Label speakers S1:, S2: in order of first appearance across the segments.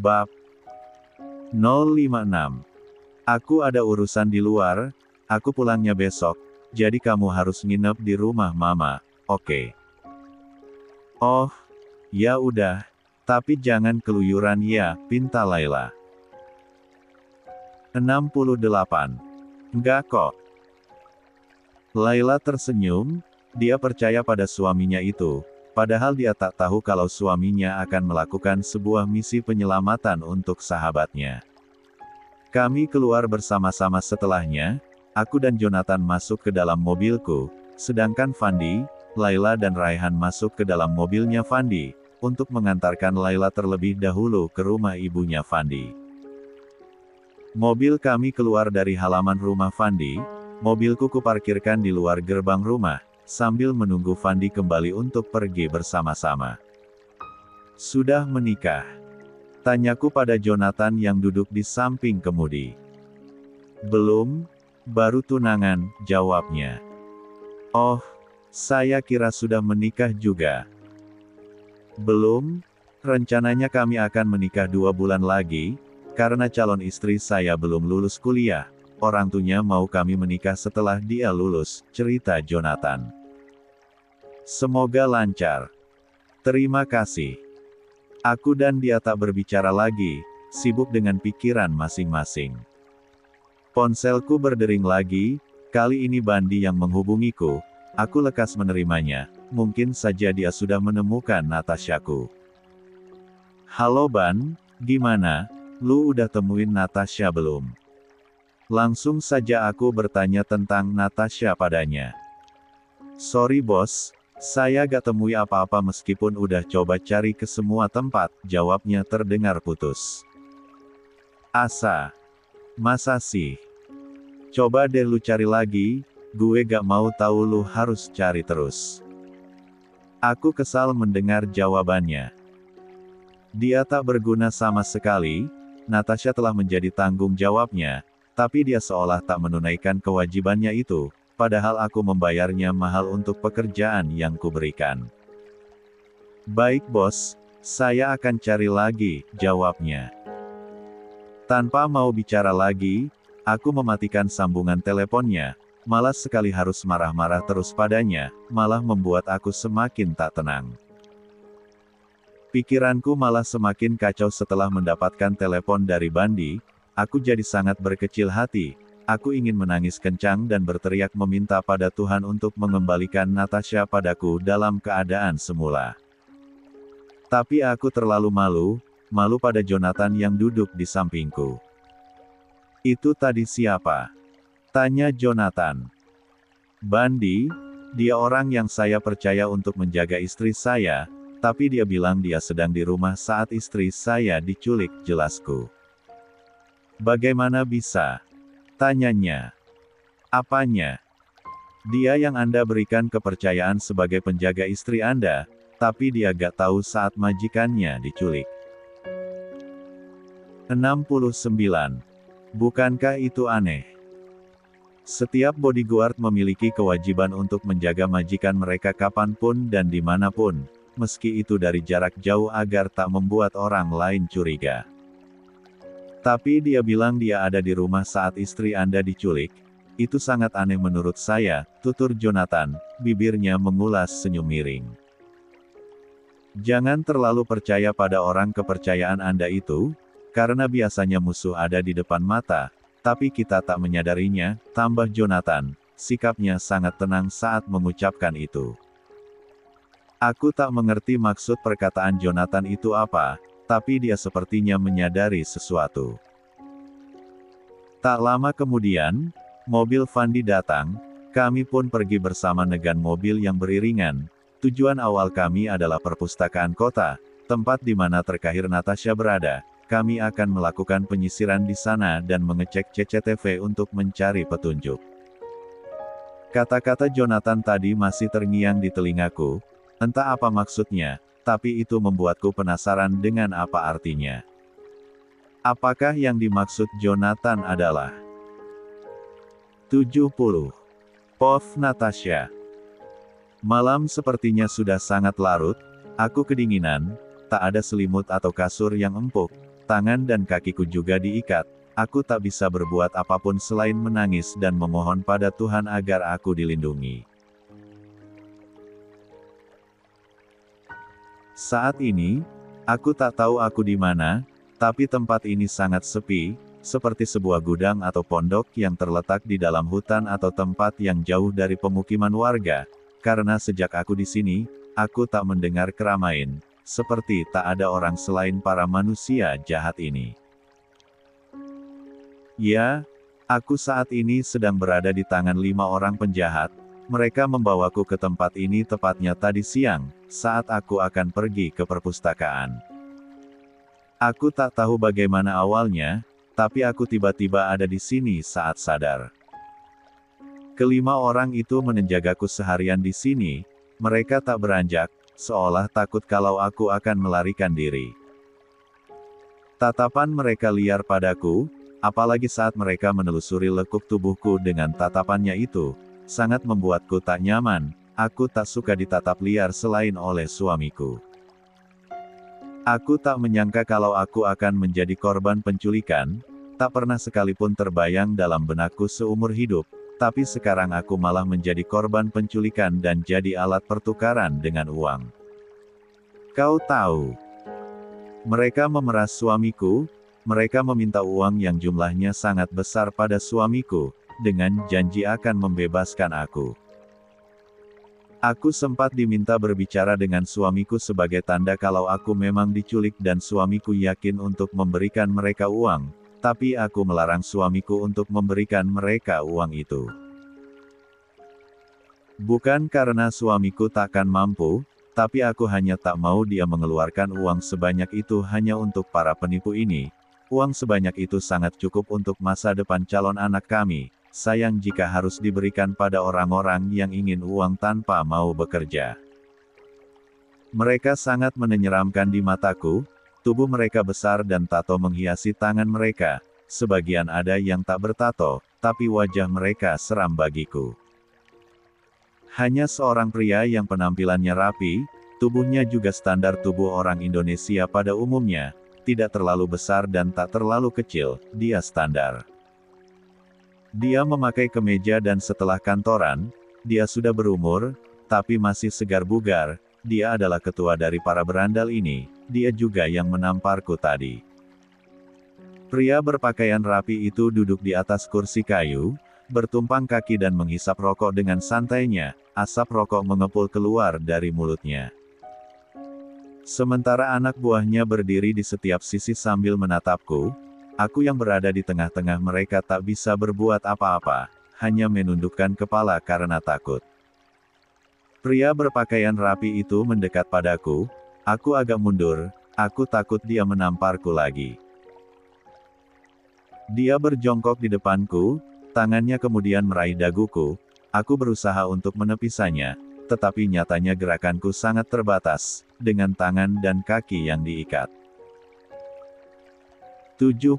S1: Bab 056. Aku ada urusan di luar, aku pulangnya besok, jadi kamu harus nginep di rumah mama, oke? Oh, ya udah, tapi jangan keluyuran ya, pinta Laila. 68. Enggak kok. Laila tersenyum, dia percaya pada suaminya itu, padahal dia tak tahu kalau suaminya akan melakukan sebuah misi penyelamatan untuk sahabatnya. Kami keluar bersama-sama setelahnya, aku dan Jonathan masuk ke dalam mobilku, sedangkan Fandi, Laila dan Raihan masuk ke dalam mobilnya Fandi, untuk mengantarkan Laila terlebih dahulu ke rumah ibunya Fandi. Mobil kami keluar dari halaman rumah Fandi, mobilku kuparkirkan di luar gerbang rumah, sambil menunggu Fandi kembali untuk pergi bersama-sama. Sudah menikah? Tanyaku pada Jonathan yang duduk di samping kemudi. Belum, baru tunangan, jawabnya. Oh, saya kira sudah menikah juga. Belum, rencananya kami akan menikah 2 bulan lagi, karena calon istri saya belum lulus kuliah, orang tuanya mau kami menikah setelah dia lulus, cerita Jonathan. Semoga lancar. Terima kasih. Aku dan dia tak berbicara lagi, sibuk dengan pikiran masing-masing. Ponselku berdering lagi, kali ini Bandi yang menghubungiku, aku lekas menerimanya, mungkin saja dia sudah menemukan Natashaku. Halo Ban, gimana? Lu udah temuin Natasha belum? Langsung saja aku bertanya tentang Natasha padanya. Sorry bos, saya gak temui apa-apa meskipun udah coba cari ke semua tempat, jawabnya terdengar putus. Asa. Masa sih? Coba deh lu cari lagi, gue gak mau tahu lu harus cari terus. Aku kesal mendengar jawabannya. Dia tak berguna sama sekali, Natasha telah menjadi tanggung jawabnya, tapi dia seolah tak menunaikan kewajibannya itu. Padahal aku membayarnya mahal untuk pekerjaan yang kuberikan. Baik bos, saya akan cari lagi, jawabnya. Tanpa mau bicara lagi, aku mematikan sambungan teleponnya, malas sekali harus marah-marah terus padanya, malah membuat aku semakin tak tenang. Pikiranku malah semakin kacau setelah mendapatkan telepon dari Bandi, aku jadi sangat berkecil hati. Aku ingin menangis kencang dan berteriak meminta pada Tuhan untuk mengembalikan Natasha padaku dalam keadaan semula. Tapi aku terlalu malu pada Jonathan yang duduk di sampingku. Itu tadi siapa? Tanya Jonathan. Bandi, dia orang yang saya percaya untuk menjaga istri saya, tapi dia bilang dia sedang di rumah saat istri saya diculik, jelasku. Bagaimana bisa? Tanyanya. Apanya? Dia yang Anda berikan kepercayaan sebagai penjaga istri Anda, tapi dia gak tahu saat majikannya diculik. 69. Bukankah itu aneh? Setiap bodyguard memiliki kewajiban untuk menjaga majikan mereka kapanpun dan dimanapun, meski itu dari jarak jauh agar tak membuat orang lain curiga. Tapi dia bilang dia ada di rumah saat istri Anda diculik. Itu sangat aneh menurut saya, tutur Jonathan, bibirnya mengulas senyum miring. Jangan terlalu percaya pada orang kepercayaan Anda itu, karena biasanya musuh ada di depan mata, tapi kita tak menyadarinya, tambah Jonathan, sikapnya sangat tenang saat mengucapkan itu. Aku tak mengerti maksud perkataan Jonathan itu apa, tapi dia sepertinya menyadari sesuatu. Tak lama kemudian, mobil Fandi datang, kami pun pergi bersama negan mobil yang beriringan. Tujuan awal kami adalah perpustakaan kota, tempat di mana terkahir Natasha berada. Kami akan melakukan penyisiran di sana dan mengecek CCTV untuk mencari petunjuk. Kata-kata Jonathan tadi masih terngiang di telingaku, entah apa maksudnya, tapi itu membuatku penasaran dengan apa artinya. Apakah yang dimaksud Jonathan adalah 70. POV Natasha. Malam sepertinya sudah sangat larut, aku kedinginan, tak ada selimut atau kasur yang empuk, tangan dan kakiku juga diikat. Aku tak bisa berbuat apapun selain menangis dan memohon pada Tuhan agar aku dilindungi. Saat ini, aku tak tahu aku di mana, tapi tempat ini sangat sepi, seperti sebuah gudang atau pondok yang terletak di dalam hutan atau tempat yang jauh dari pemukiman warga, karena sejak aku di sini, aku tak mendengar keramaian, seperti tak ada orang selain para manusia jahat ini. Ya, aku saat ini sedang berada di tangan 5 orang penjahat. Mereka membawaku ke tempat ini tepatnya tadi siang, saat aku akan pergi ke perpustakaan. Aku tak tahu bagaimana awalnya, tapi aku tiba-tiba ada di sini saat sadar. Kelima orang itu menjagaku seharian di sini. Mereka tak beranjak, seolah takut kalau aku akan melarikan diri. Tatapan mereka liar padaku, apalagi saat mereka menelusuri lekuk tubuhku dengan tatapannya itu, sangat membuatku tak nyaman. Aku tak suka ditatap liar selain oleh suamiku. Aku tak menyangka kalau aku akan menjadi korban penculikan, tak pernah sekalipun terbayang dalam benakku seumur hidup, tapi sekarang aku malah menjadi korban penculikan dan jadi alat pertukaran dengan uang. Kau tahu, mereka memeras suamiku. Mereka meminta uang yang jumlahnya sangat besar pada suamiku, dengan janji akan membebaskan aku. Aku sempat diminta berbicara dengan suamiku sebagai tanda kalau aku memang diculik dan suamiku yakin untuk memberikan mereka uang, tapi aku melarang suamiku untuk memberikan mereka uang itu. Bukan karena suamiku takkan mampu, tapi aku hanya tak mau dia mengeluarkan uang sebanyak itu hanya untuk para penipu ini. Uang sebanyak itu sangat cukup untuk masa depan calon anak kami, sayang jika harus diberikan pada orang-orang yang ingin uang tanpa mau bekerja. Mereka sangat menyeramkan di mataku, tubuh mereka besar dan tato menghiasi tangan mereka, sebagian ada yang tak bertato, tapi wajah mereka seram bagiku. Hanya seorang pria yang penampilannya rapi, tubuhnya juga standar tubuh orang Indonesia pada umumnya, tidak terlalu besar dan tak terlalu kecil, dia standar. Dia memakai kemeja dan setelah kantoran, dia sudah berumur, tapi masih segar bugar, dia adalah ketua dari para berandal ini, dia juga yang menamparku tadi. Pria berpakaian rapi itu duduk di atas kursi kayu, bertumpang kaki dan menghisap rokok dengan santainya, asap rokok mengepul keluar dari mulutnya. Sementara anak buahnya berdiri di setiap sisi sambil menatapku, aku yang berada di tengah-tengah mereka tak bisa berbuat apa-apa, hanya menundukkan kepala karena takut. Pria berpakaian rapi itu mendekat padaku, aku agak mundur, aku takut dia menamparku lagi. Dia berjongkok di depanku, tangannya kemudian meraih daguku, aku berusaha untuk menepisanya, tetapi nyatanya gerakanku sangat terbatas, dengan tangan dan kaki yang diikat. 71.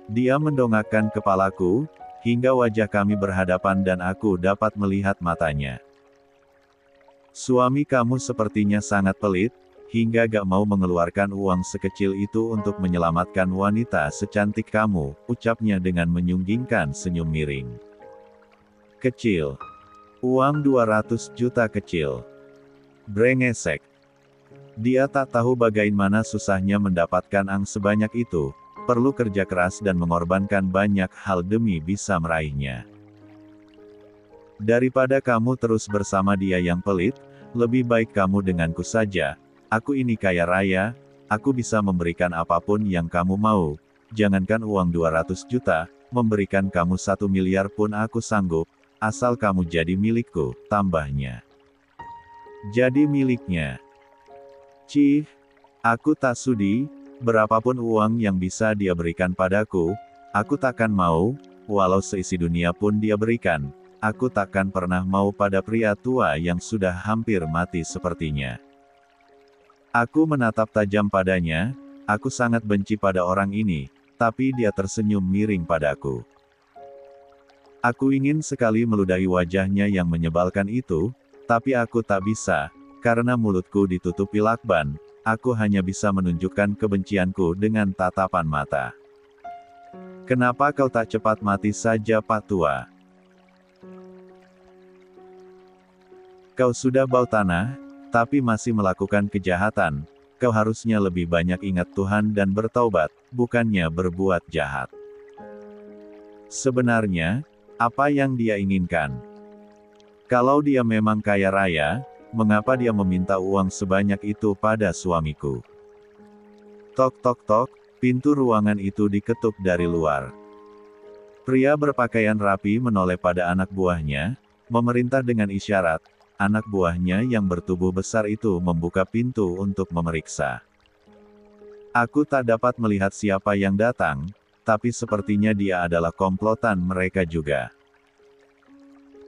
S1: Dia mendongakkan kepalaku, hingga wajah kami berhadapan dan aku dapat melihat matanya. Suami kamu sepertinya sangat pelit, hingga gak mau mengeluarkan uang sekecil itu untuk menyelamatkan wanita secantik kamu, ucapnya dengan menyunggingkan senyum miring. Kecil. Uang 200 juta kecil. Brengsek. Dia tak tahu bagaimana susahnya mendapatkan ang sebanyak itu, perlu kerja keras dan mengorbankan banyak hal demi bisa meraihnya. Daripada kamu terus bersama dia yang pelit, lebih baik kamu denganku saja, aku ini kaya raya, aku bisa memberikan apapun yang kamu mau, jangankan uang 200 juta, memberikan kamu 1 miliar pun aku sanggup, asal kamu jadi milikku, tambahnya. Jadi miliknya. Cih, aku tak sudi, berapapun uang yang bisa dia berikan padaku, aku takkan mau, walau seisi dunia pun dia berikan, aku takkan pernah mau pada pria tua yang sudah hampir mati sepertinya. Aku menatap tajam padanya, aku sangat benci pada orang ini, tapi dia tersenyum miring padaku. Aku ingin sekali meludahi wajahnya yang menyebalkan itu, tapi aku tak bisa, karena mulutku ditutupi lakban, aku hanya bisa menunjukkan kebencianku dengan tatapan mata. Kenapa kau tak cepat mati saja, Pak Tua? Kau sudah bau tanah, tapi masih melakukan kejahatan. Kau harusnya lebih banyak ingat Tuhan dan bertaubat, bukannya berbuat jahat. Sebenarnya, apa yang dia inginkan? Kalau dia memang kaya raya, mengapa dia meminta uang sebanyak itu pada suamiku? Tok tok tok, pintu ruangan itu diketuk dari luar. Pria berpakaian rapi menoleh pada anak buahnya, memerintah dengan isyarat. Anak buahnya yang bertubuh besar itu membuka pintu untuk memeriksa. Aku tak dapat melihat siapa yang datang, tapi sepertinya dia adalah komplotan mereka juga.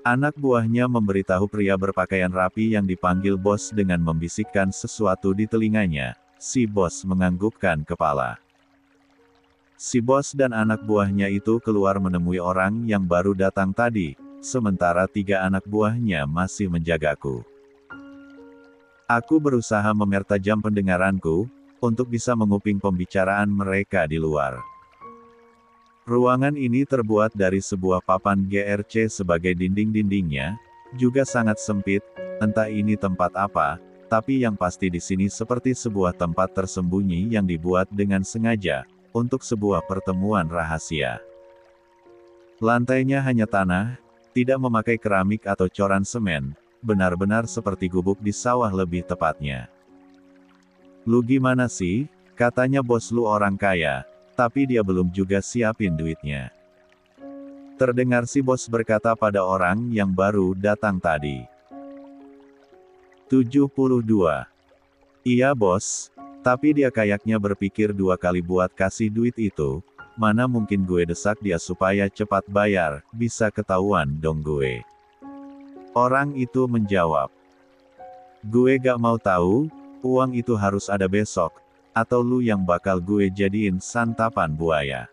S1: Anak buahnya memberitahu pria berpakaian rapi yang dipanggil bos dengan membisikkan sesuatu di telinganya. Si bos menganggukkan kepala. Si bos dan anak buahnya itu keluar menemui orang yang baru datang tadi, sementara 3 anak buahnya masih menjagaku. Aku berusaha mempertajam pendengaranku, untuk bisa menguping pembicaraan mereka di luar. Ruangan ini terbuat dari sebuah papan GRC sebagai dinding-dindingnya, juga sangat sempit, entah ini tempat apa, tapi yang pasti di sini seperti sebuah tempat tersembunyi yang dibuat dengan sengaja, untuk sebuah pertemuan rahasia. Lantainya hanya tanah, tidak memakai keramik atau coran semen, benar-benar seperti gubuk di sawah lebih tepatnya. Lu gimana sih? Katanya bos lu orang kaya. Tapi dia belum juga siapin duitnya. Terdengar si bos berkata pada orang yang baru datang tadi. 72. Iya bos, tapi dia kayaknya berpikir 2 kali buat kasih duit itu, mana mungkin gue desak dia supaya cepat bayar, bisa ketahuan dong gue. Orang itu menjawab. Gue gak mau tahu, uang itu harus ada besok. Atau lu yang bakal gue jadiin santapan buaya.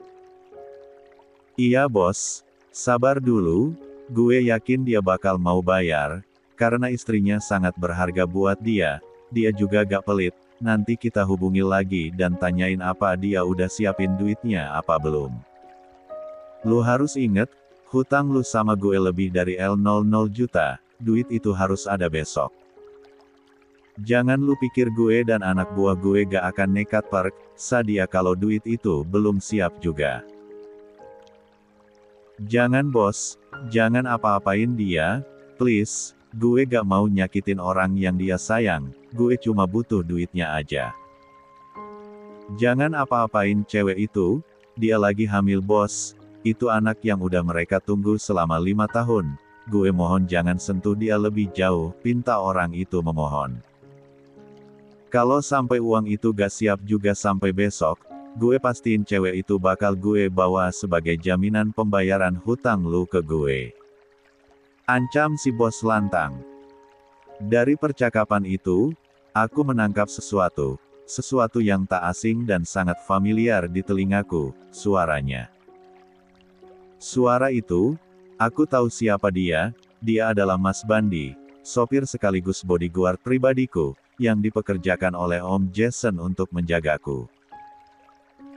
S1: Iya bos, sabar dulu, gue yakin dia bakal mau bayar, karena istrinya sangat berharga buat dia, dia juga gak pelit, nanti kita hubungi lagi dan tanyain apa dia udah siapin duitnya apa belum. Lu harus inget, hutang lu sama gue lebih dari L00 juta, duit itu harus ada besok. Jangan lu pikir gue dan anak buah gue gak akan nekat periksa dia kalau duit itu belum siap juga. Jangan bos, jangan apa-apain dia, please, gue gak mau nyakitin orang yang dia sayang, gue cuma butuh duitnya aja. Jangan apa-apain cewek itu, dia lagi hamil bos, itu anak yang udah mereka tunggu selama 5 tahun, gue mohon jangan sentuh dia lebih jauh, pinta orang itu memohon. Kalau sampai uang itu gak siap juga sampai besok, gue pastiin cewek itu bakal gue bawa sebagai jaminan pembayaran hutang lu ke gue. Ancam si bos lantang. Dari percakapan itu, aku menangkap sesuatu yang tak asing dan sangat familiar di telingaku, suaranya. Suara itu, aku tahu siapa dia adalah Mas Bandi, sopir sekaligus bodyguard pribadiku, yang dipekerjakan oleh Om Jason untuk menjagaku.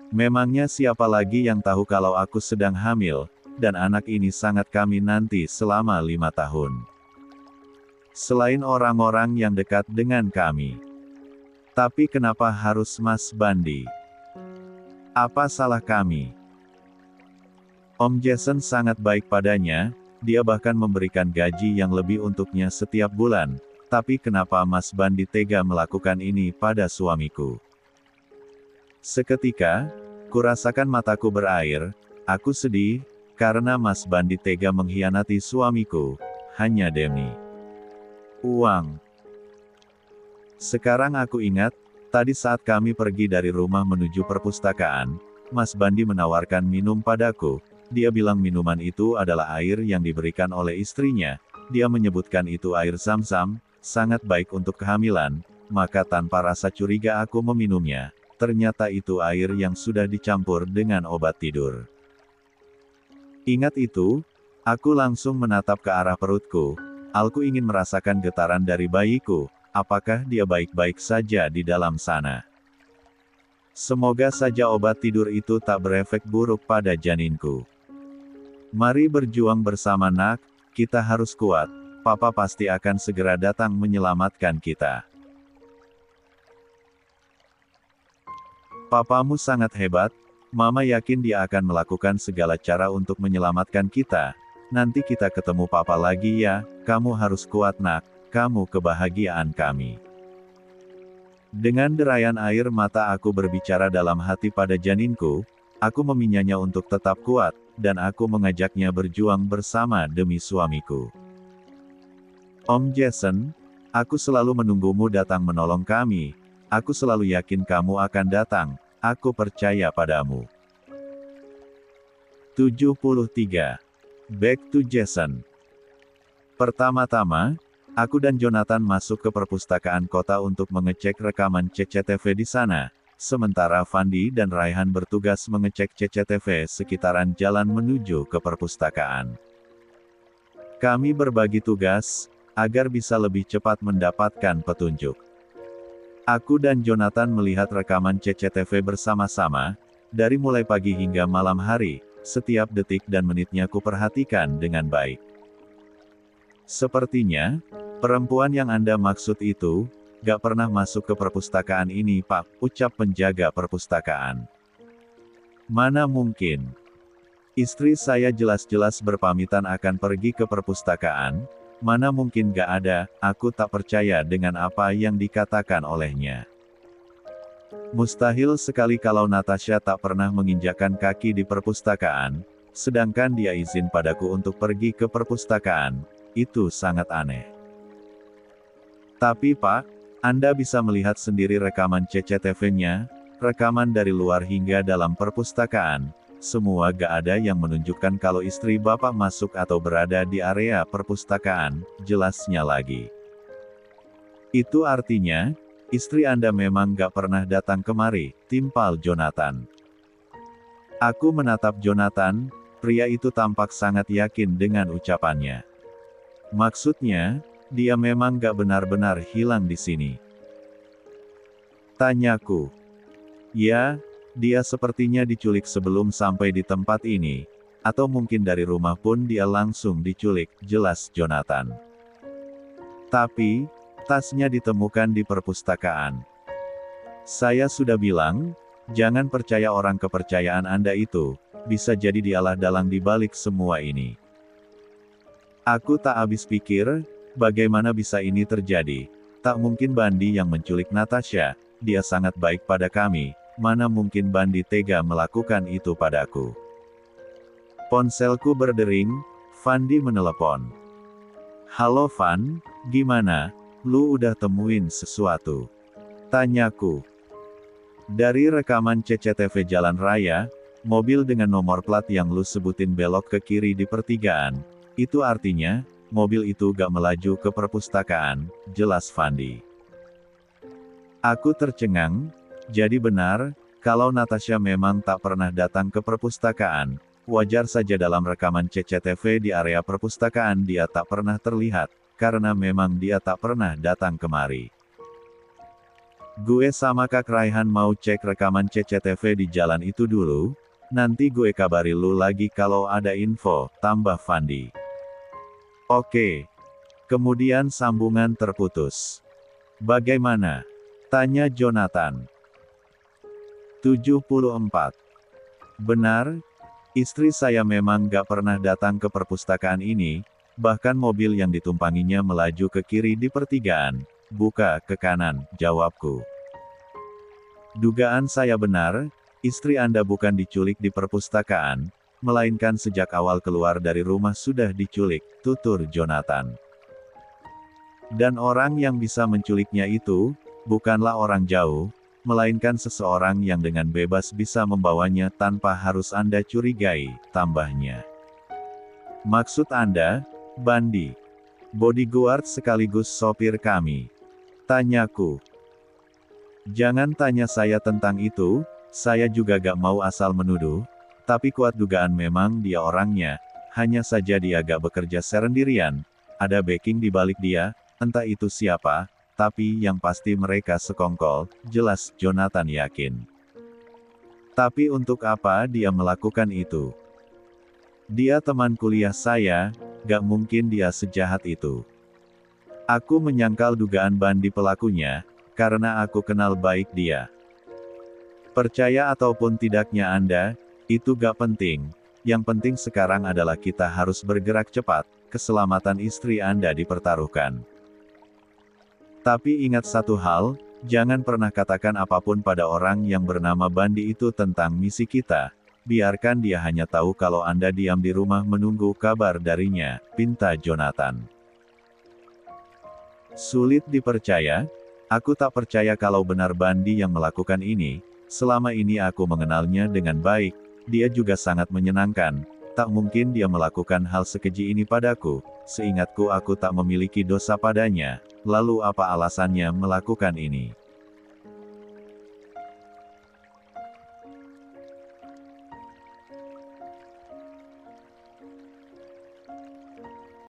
S1: Memangnya siapa lagi yang tahu kalau aku sedang hamil, dan anak ini sangat kami nanti selama 5 tahun. Selain orang-orang yang dekat dengan kami. Tapi kenapa harus Mas Bandi? Apa salah kami? Om Jason sangat baik padanya, dia bahkan memberikan gaji yang lebih untuknya setiap bulan. Tapi kenapa Mas Bandi tega melakukan ini pada suamiku? Seketika, kurasakan mataku berair, aku sedih, karena Mas Bandi tega mengkhianati suamiku, hanya demi uang. Sekarang aku ingat, tadi saat kami pergi dari rumah menuju perpustakaan, Mas Bandi menawarkan minum padaku, dia bilang minuman itu adalah air yang diberikan oleh istrinya, dia menyebutkan itu air Zam-Zam, sangat baik untuk kehamilan, maka tanpa rasa curiga aku meminumnya, ternyata itu air yang sudah dicampur dengan obat tidur. Ingat itu, aku langsung menatap ke arah perutku, aku ingin merasakan getaran dari bayiku, apakah dia baik-baik saja di dalam sana. Semoga saja obat tidur itu tak berefek buruk pada janinku. Mari berjuang bersama nak, kita harus kuat, papa pasti akan segera datang menyelamatkan kita. Papamu sangat hebat, mama yakin dia akan melakukan segala cara untuk menyelamatkan kita. Nanti kita ketemu papa lagi ya, kamu harus kuat nak, kamu kebahagiaan kami. Dengan derayan air mata aku berbicara dalam hati pada janinku, aku memintanya untuk tetap kuat, dan aku mengajaknya berjuang bersama demi suamiku. Om Jason, aku selalu menunggumu datang menolong kami. Aku selalu yakin kamu akan datang, aku percaya padamu. 73. Back to Jason. Pertama-tama, aku dan Jonathan masuk ke perpustakaan kota untuk mengecek rekaman CCTV di sana, sementara Fandi dan Raihan bertugas mengecek CCTV sekitaran jalan menuju ke perpustakaan. Kami berbagi tugas, agar bisa lebih cepat mendapatkan petunjuk. Aku dan Jonathan melihat rekaman CCTV bersama-sama, dari mulai pagi hingga malam hari, setiap detik dan menitnya kuperhatikan dengan baik. Sepertinya, perempuan yang Anda maksud itu, gak pernah masuk ke perpustakaan ini Pak, ucap penjaga perpustakaan. Mana mungkin. Istri saya jelas-jelas berpamitan akan pergi ke perpustakaan, mana mungkin gak ada, aku tak percaya dengan apa yang dikatakan olehnya. Mustahil sekali kalau Natasha tak pernah menginjakkan kaki di perpustakaan, sedangkan dia izin padaku untuk pergi ke perpustakaan, itu sangat aneh. Tapi Pak, Anda bisa melihat sendiri rekaman CCTV-nya, rekaman dari luar hingga dalam perpustakaan, semua gak ada yang menunjukkan kalau istri Bapak masuk atau berada di area perpustakaan, jelasnya lagi. Itu artinya, istri Anda memang gak pernah datang kemari, timpal Jonathan. Aku menatap Jonathan, pria itu tampak sangat yakin dengan ucapannya. Maksudnya, dia memang gak benar-benar hilang di sini. Tanyaku. Ya, dia sepertinya diculik sebelum sampai di tempat ini, atau mungkin dari rumah pun dia langsung diculik, jelas Jonathan. Tapi, tasnya ditemukan di perpustakaan. Saya sudah bilang, jangan percaya orang kepercayaan Anda itu, bisa jadi dialah dalang di balik semua ini. Aku tak habis pikir, bagaimana bisa ini terjadi? Tak mungkin Bandi yang menculik Natasha, dia sangat baik pada kami. Mana mungkin Bandi tega melakukan itu padaku. Ponselku berdering, Fandi menelepon. Halo Van, gimana? Lu udah temuin sesuatu? Tanyaku. Dari rekaman CCTV jalan raya, mobil dengan nomor plat yang lu sebutin belok ke kiri di pertigaan, itu artinya, mobil itu gak melaju ke perpustakaan, jelas Fandi. Aku tercengang. Jadi benar, kalau Natasha memang tak pernah datang ke perpustakaan, wajar saja dalam rekaman CCTV di area perpustakaan dia tak pernah terlihat, karena memang dia tak pernah datang kemari. Gue sama Kak Raihan mau cek rekaman CCTV di jalan itu dulu, nanti gue kabari lu lagi kalau ada info, tambah Fandi. Oke. Kemudian sambungan terputus. Bagaimana? Tanya Jonathan. 74. Benar, istri saya memang gak pernah datang ke perpustakaan ini, bahkan mobil yang ditumpanginya melaju ke kiri di pertigaan, buka ke kanan, jawabku. Dugaan saya benar, istri Anda bukan diculik di perpustakaan, melainkan sejak awal keluar dari rumah sudah diculik, tutur Jonathan. Dan orang yang bisa menculiknya itu, bukanlah orang jauh, melainkan seseorang yang dengan bebas bisa membawanya tanpa harus Anda curigai, tambahnya. Maksud Anda, Bandi? Bodyguard sekaligus sopir kami? Tanyaku. Jangan tanya saya tentang itu, saya juga gak mau asal menuduh, tapi kuat dugaan memang dia orangnya, hanya saja dia gak bekerja sendirian, ada backing di balik dia, entah itu siapa, tapi yang pasti mereka sekongkol, jelas Jonathan yakin. Tapi untuk apa dia melakukan itu? Dia teman kuliah saya, gak mungkin dia sejahat itu. Aku menyangkal dugaan Bandi pelakunya, karena aku kenal baik dia. Percaya ataupun tidaknya Anda, itu gak penting. Yang penting sekarang adalah kita harus bergerak cepat, keselamatan istri Anda dipertaruhkan. Tapi ingat satu hal, jangan pernah katakan apapun pada orang yang bernama Bandi itu tentang misi kita. Biarkan dia hanya tahu kalau Anda diam di rumah menunggu kabar darinya, pinta Jonathan. Sulit dipercaya? Aku tak percaya kalau benar Bandi yang melakukan ini. Selama ini aku mengenalnya dengan baik, dia juga sangat menyenangkan. Tak mungkin dia melakukan hal sekeji ini padaku. Seingatku aku tak memiliki dosa padanya. Lalu apa alasannya melakukan ini?